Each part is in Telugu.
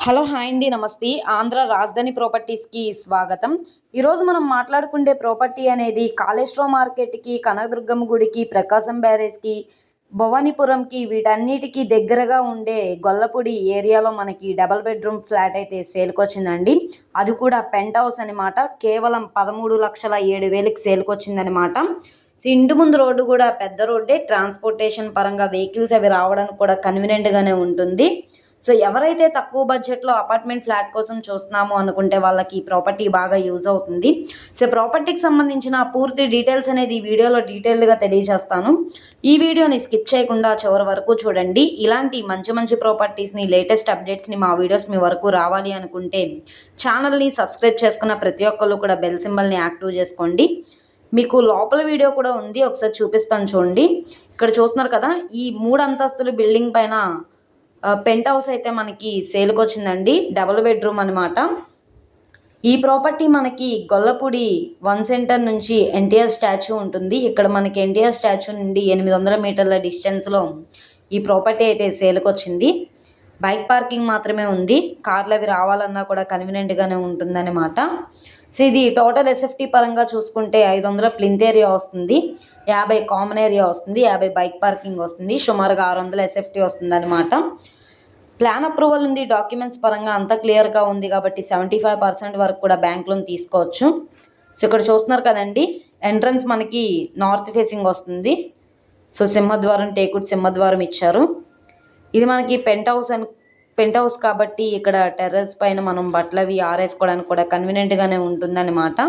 హలో హాయ్ అండి, నమస్తే. ఆంధ్ర రాజధాని ప్రాపర్టీస్కి స్వాగతం. ఈరోజు మనం మాట్లాడుకునే ప్రాపర్టీ అనేది కాళేశ్వరం మార్కెట్కి, కనకదుర్గమ్మ గుడికి, ప్రకాశం బ్యారేజ్కి, భవానీపురంకి వీటన్నిటికీ దగ్గరగా ఉండే గొల్లపూడి ఏరియాలో మనకి డబల్ బెడ్రూమ్ ఫ్లాట్ అయితే సేల్కి వచ్చిందండి. అది కూడా పెంట్ హౌస్ అనమాట. కేవలం 13,07,000కి సేల్కి వచ్చిందనమాట. ఇంటి ముందు రోడ్డు కూడా పెద్ద రోడ్డే. ట్రాన్స్పోర్టేషన్ పరంగా వెహికల్స్ అవి రావడానికి కూడా కన్వీనియంట్గానే ఉంటుంది. సో ఎవరైతే తక్కువ బడ్జెట్లో అపార్ట్మెంట్ ఫ్లాట్ కోసం చూస్తున్నామో అనుకుంటే వాళ్ళకి ఈ ప్రాపర్టీ బాగా యూజ్ అవుతుంది. సో ప్రాపర్టీకి సంబంధించిన పూర్తి డీటెయిల్స్ అనేది ఈ వీడియోలో డీటెయిల్డ్గా తెలియజేస్తాను. ఈ వీడియోని స్కిప్ చేయకుండా చివరి వరకు చూడండి. ఇలాంటి మంచి మంచి ప్రాపర్టీస్ని, లేటెస్ట్ అప్డేట్స్ని మా వీడియోస్ మీ వరకు రావాలి అనుకుంటే ఛానల్ని సబ్స్క్రైబ్ చేసుకున్న ప్రతి ఒక్కళ్ళు కూడా బెల్ సింబల్ని యాక్టివ్ చేసుకోండి. మీకు లోపల వీడియో కూడా ఉంది, ఒకసారి చూపిస్తాను చూడండి. ఇక్కడ చూస్తున్నారు కదా, ఈ 3 అంతస్తుల బిల్డింగ్ పైన పెంట్ హౌస్ అయితే మనకి సేల్కి వచ్చిందండి. డబుల్ బెడ్రూమ్ అనమాట. ఈ ప్రాపర్టీ మనకి గొల్లపూడి 1 సెంటర్ నుంచి ఎన్టీఆర్ స్టాచ్యూ ఉంటుంది. ఇక్కడ మనకి ఎన్టీఆర్ స్టాచ్యూ నుండి 800 మీటర్ల డిస్టెన్స్లో ఈ ప్రాపర్టీ అయితే సేల్కి వచ్చింది. బైక్ పార్కింగ్ మాత్రమే ఉంది. కార్లు అవి రావాలన్నా కూడా కన్వీనియంట్గానే ఉంటుందన్నమాట. సో ఇది టోటల్ ఎస్ఎఫ్టీ పరంగా చూసుకుంటే 500 ప్లింత్ ఏరియా వస్తుంది, 50 కామన్ ఏరియా వస్తుంది, 50 బైక్ పార్కింగ్ వస్తుంది, సుమారుగా 600 ఎస్ఎఫ్టీ వస్తుంది అనమాట. ప్లాన్ అప్రూవల్ ఉంది. డాక్యుమెంట్స్ పరంగా అంతా క్లియర్గా ఉంది కాబట్టి 75% వరకు కూడా బ్యాంక్ లోన్ తీసుకోవచ్చు. సో ఇక్కడ చూస్తున్నారు కదండి, ఎంట్రన్స్ మనకి నార్త్ ఫేసింగ్ వస్తుంది. సో సింహద్వారం, టేకుడ్ సింహద్వారం ఇచ్చారు. ఇది మనకి పెంట్ హౌస్ కాబట్టి ఇక్కడ టెర్రస్ పైన మనం బట్టలు అవి ఆరేసుకోవడానికి కూడా కన్వీనియంట్గానే ఉంటుందన్నమాట.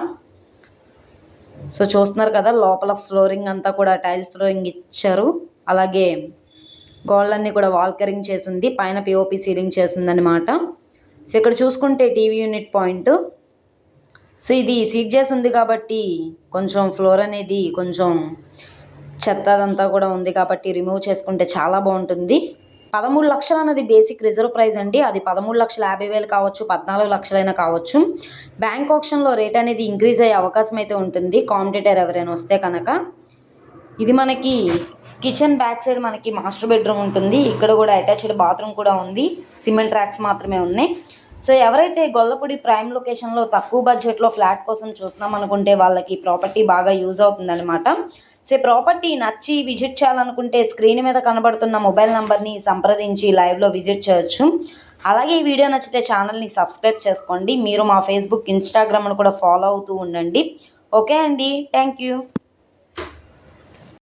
సో చూస్తున్నారు కదా, లోపల ఫ్లోరింగ్ అంతా కూడా టైల్స్ ఫ్లోరింగ్ ఇచ్చారు. అలాగే గోడలన్నీ కూడా వాల్కరింగ్ చేసింది, పైన పిఓపి సీలింగ్ చేస్తుందన్నమాట. సో ఇక్కడ చూసుకుంటే టీవీ యూనిట్ పాయింట్. సో ఇది సీట్ చేసి ఉంది కాబట్టి కొంచెం ఫ్లోర్ అనేది కొంచెం చెత్త అదంతా కూడా ఉంది కాబట్టి రిమూవ్ చేసుకుంటే చాలా బాగుంటుంది. 13 లక్షలు అన్నది బేసిక్ రిజర్వ్ ప్రైస్ అండి. అది 13,50,000 కావచ్చు, 14 లక్షలైనా కావచ్చు. బ్యాంక్ ఆప్షన్లో రేట్ అనేది ఇంక్రీజ్ అయ్యే అవకాశం అయితే ఉంటుంది, కాంపిటేటర్ ఎవరైనా వస్తే కనుక. ఇది మనకి కిచెన్ బ్యాక్ సైడ్ మనకి మాస్టర్ బెడ్రూమ్ ఉంటుంది. ఇక్కడ కూడా అటాచ్డ్ బాత్రూమ్ కూడా ఉంది. సిమెంట్ ట్రాక్స్ మాత్రమే ఉన్నాయి. సో ఎవరైతే గొల్లపూడి ప్రైమ్ లొకేషన్లో తక్కువ బడ్జెట్లో ఫ్లాట్ కోసం చూస్తున్నాం అనుకుంటే వాళ్ళకి ప్రాపర్టీ బాగా యూజ్ అవుతుందన్నమాట. సో ప్రాపర్టీ నచ్చి విజిట్ చేయాలనుకుంటే స్క్రీన్ మీద కనబడుతున్న మొబైల్ నెంబర్ని సంప్రదించి లైవ్లో విజిట్ చేయొచ్చు. అలాగే ఈ వీడియో నచ్చితే ఛానల్ని సబ్స్క్రైబ్ చేసుకోండి. మీరు మా ఫేస్బుక్, ఇన్స్టాగ్రామ్ను కూడా ఫాలో అవుతూ ఉండండి. ఓకే అండి, థ్యాంక్ యూ.